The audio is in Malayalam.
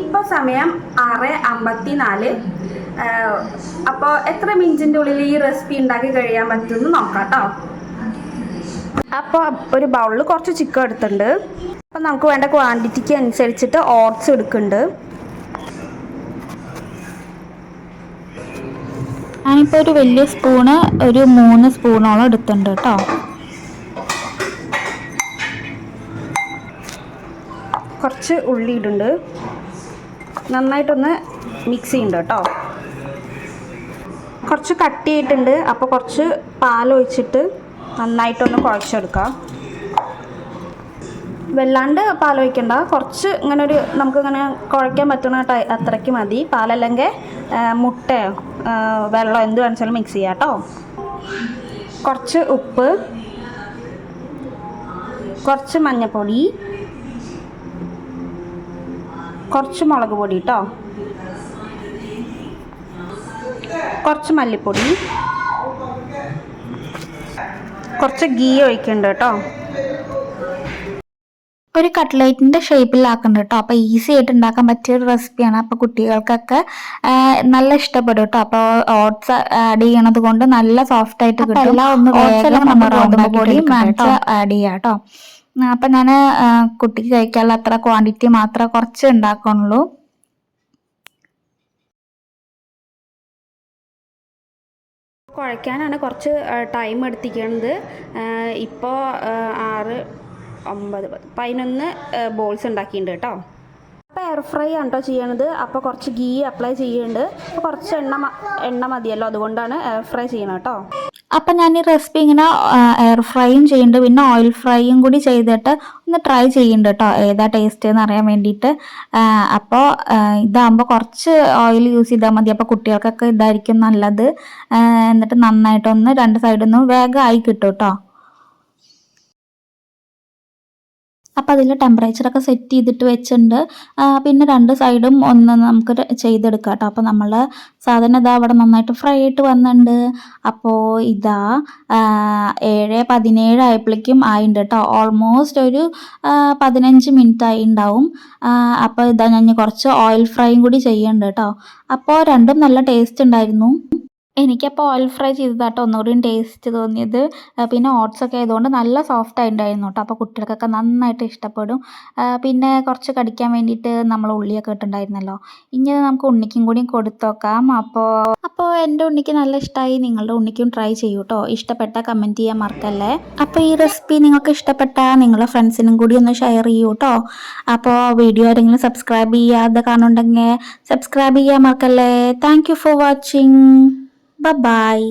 ഇപ്പോൾ സമയം 6:54. അപ്പോൾ എത്ര മിനിറ്റിൻ്റെ ഉള്ളിൽ ഈ റെസിപ്പി ഉണ്ടാക്കി കഴിയാൻ പറ്റുമെന്ന് നോക്കാം കേട്ടോ. അപ്പോൾ ഒരു ബൗളിൽ കുറച്ച് ചിക്കൻ എടുത്തിട്ടുണ്ട്. അപ്പോൾ നമുക്ക് വേണ്ട ക്വാണ്ടിറ്റിക്ക് അനുസരിച്ചിട്ട് ഓട്സ് എടുക്കുന്നുണ്ട്. ഞാനിപ്പോൾ ഒരു വലിയ സ്പൂണ് ഒരു 3 സ്പൂണോളം എടുത്തിട്ടുണ്ട് കേട്ടോ. കുറച്ച് ഉള്ളി ഇടുന്നുണ്ട്. നന്നായിട്ടൊന്ന് മിക്സ് ചെയ്യുന്നുണ്ട് കേട്ടോ. കുറച്ച് കട്ടിയായിട്ടുണ്ട്. അപ്പോൾ കുറച്ച് പാലൊഴിച്ചിട്ട് നന്നായിട്ടൊന്ന് കുഴച്ചെടുക്കാം. വെള്ളാണ്ട് പാലൊഴിക്കണ്ട, കുറച്ച് ഇങ്ങനെ ഒരു നമുക്കിങ്ങനെ കുഴയ്ക്കാൻ പറ്റുന്ന അത്രയ്ക്ക് മതി. പാലല്ലെങ്കിൽ മുട്ടയോ വെള്ളം എന്ത് വേണമെങ്കിലും മിക്സ് ചെയ്യാം കേട്ടോ. കുറച്ച് ഉപ്പ്, കുറച്ച് മഞ്ഞൾപ്പൊടി, കുറച്ച് മുളക് പൊടി കേട്ടോ, കുറച്ച് മല്ലിപ്പൊടി, കുറച്ച് ഗീ ഒഴിക്കുന്നുണ്ട് കേട്ടോ. ഒരു കട്ട്ലേറ്റിൻ്റെ ഷേപ്പിലാക്കുന്നുണ്ട് കേട്ടോ. അപ്പോൾ ഈസി ആയിട്ട് ഉണ്ടാക്കാൻ പറ്റിയൊരു റെസിപ്പിയാണ്. അപ്പോൾ കുട്ടികൾക്കൊക്കെ നല്ല ഇഷ്ടപ്പെടും കേട്ടോ. അപ്പോൾ ഓട്സ് ആഡ് ചെയ്യണത് കൊണ്ട് നല്ല സോഫ്റ്റ് ആയിട്ട് കിട്ടും. ഗോതമ്പ് പൊടിയും ആഡ് ചെയ്യാം കേട്ടോ. അപ്പം ഞാൻ കുട്ടിക്ക് കഴിക്കാനുള്ള അത്ര ക്വാണ്ടിറ്റി മാത്രമേ കുറച്ച് ഉണ്ടാക്കുന്നുള്ളൂ. കുഴയ്ക്കാനാണ് കുറച്ച് ടൈം എടുത്തിരിക്കുന്നത്. ഇപ്പോൾ 6, 9, 11 ബോൾസ് ഉണ്ടാക്കിയിട്ടുണ്ട് കേട്ടോ. അപ്പോൾ എയർ ഫ്രൈ ആണ് കേട്ടോ ചെയ്യണത്. അപ്പോൾ കുറച്ച് ഗീ അപ്ലൈ ചെയ്യുന്നുണ്ട്. അപ്പോൾ കുറച്ച് എണ്ണ മതിയല്ലോ, അതുകൊണ്ടാണ് എയർ ഫ്രൈ ചെയ്യണം കേട്ടോ. അപ്പം ഞാൻ ഈ റെസിപ്പി ഇങ്ങനെ എയർ ഫ്രൈയും ചെയ്യുന്നുണ്ട്, പിന്നെ ഓയിൽ ഫ്രൈയും കൂടി ചെയ്തിട്ട് ഒന്ന് ട്രൈ ചെയ്യുന്നുണ്ട് കേട്ടോ, ഏതാ ടേസ്റ്റ് എന്ന് അറിയാൻ വേണ്ടിയിട്ട്. അപ്പോൾ ഇതാകുമ്പോൾ കുറച്ച് ഓയിൽ യൂസ് ചെയ്താൽ മതി. അപ്പോൾ കുട്ടികൾക്കൊക്കെ ഇതായിരിക്കും നല്ലത്. എന്നിട്ട് നന്നായിട്ടൊന്ന് 2 സൈഡൊന്നും വേഗം ആയി കിട്ടും കേട്ടോ. അപ്പോൾ അതിൽ ടെമ്പറേച്ചറൊക്കെ സെറ്റ് ചെയ്തിട്ട് വെച്ചിട്ടുണ്ട്. പിന്നെ 2 സൈഡും ഒന്ന് നമുക്ക് ചെയ്തെടുക്കാം കേട്ടോ. അപ്പോൾ നമ്മൾ സാധനം ഇതാ അവിടെ നന്നായിട്ട് ഫ്രൈ ആയിട്ട് വന്നിട്ടുണ്ട്. അപ്പോൾ ഇതാ 7:17 ആയപ്പോഴേക്കും ആയിട്ടുണ്ട് കേട്ടോ. ഓൾമോസ്റ്റ് ഒരു 15 മിനിറ്റ് ആയി ഉണ്ടാവും. അപ്പോൾ ഇതാ ഞാൻ കുറച്ച് ഓയിൽ ഫ്രൈയും കൂടി ചെയ്യുന്നുണ്ട് കേട്ടോ. അപ്പോൾ രണ്ടും നല്ല ടേസ്റ്റ് ഉണ്ടായിരുന്നു. എനിക്കപ്പോൾ ഓയിൽ ഫ്രൈ ചെയ്തതാട്ടോ ഒന്നുകൂടിയും ടേസ്റ്റ് തോന്നിയത്. പിന്നെ ഓട്സൊക്കെ ആയതുകൊണ്ട് നല്ല സോഫ്റ്റ് ആയിട്ടുണ്ടായിരുന്നു കേട്ടോ. അപ്പോൾ കുട്ടികൾക്കൊക്കെ നന്നായിട്ട് ഇഷ്ടപ്പെടും. പിന്നെ കുറച്ച് കടിക്കാൻ വേണ്ടിയിട്ട് നമ്മൾ ഉള്ളിയൊക്കെ ഇട്ടുണ്ടായിരുന്നല്ലോ. ഇനി നമുക്ക് ഉണ്ണിക്കും കൂടി കൊടുത്തു നോക്കാം. അപ്പോൾ എൻ്റെ ഉണ്ണിക്ക് നല്ല ഇഷ്ടമായി. നിങ്ങളുടെ ഉണ്ണിക്കും ട്രൈ ചെയ്യൂ കേട്ടോ. ഇഷ്ടപ്പെട്ടാൽ കമൻറ്റ് ചെയ്യാൻ മറക്കല്ലേ. അപ്പോൾ ഈ റെസിപ്പി നിങ്ങൾക്ക് ഇഷ്ടപ്പെട്ടാൽ നിങ്ങളുടെ ഫ്രണ്ട്സിനും കൂടി ഒന്ന് ഷെയർ ചെയ്യൂ കേട്ടോ. അപ്പോൾ വീഡിയോ ആരെങ്കിലും സബ്സ്ക്രൈബ് ചെയ്യാതെ കാണുന്നുണ്ടെങ്കിൽ സബ്സ്ക്രൈബ് ചെയ്യാൻ മറക്കല്ലേ. Thank you for watching. Bye-bye.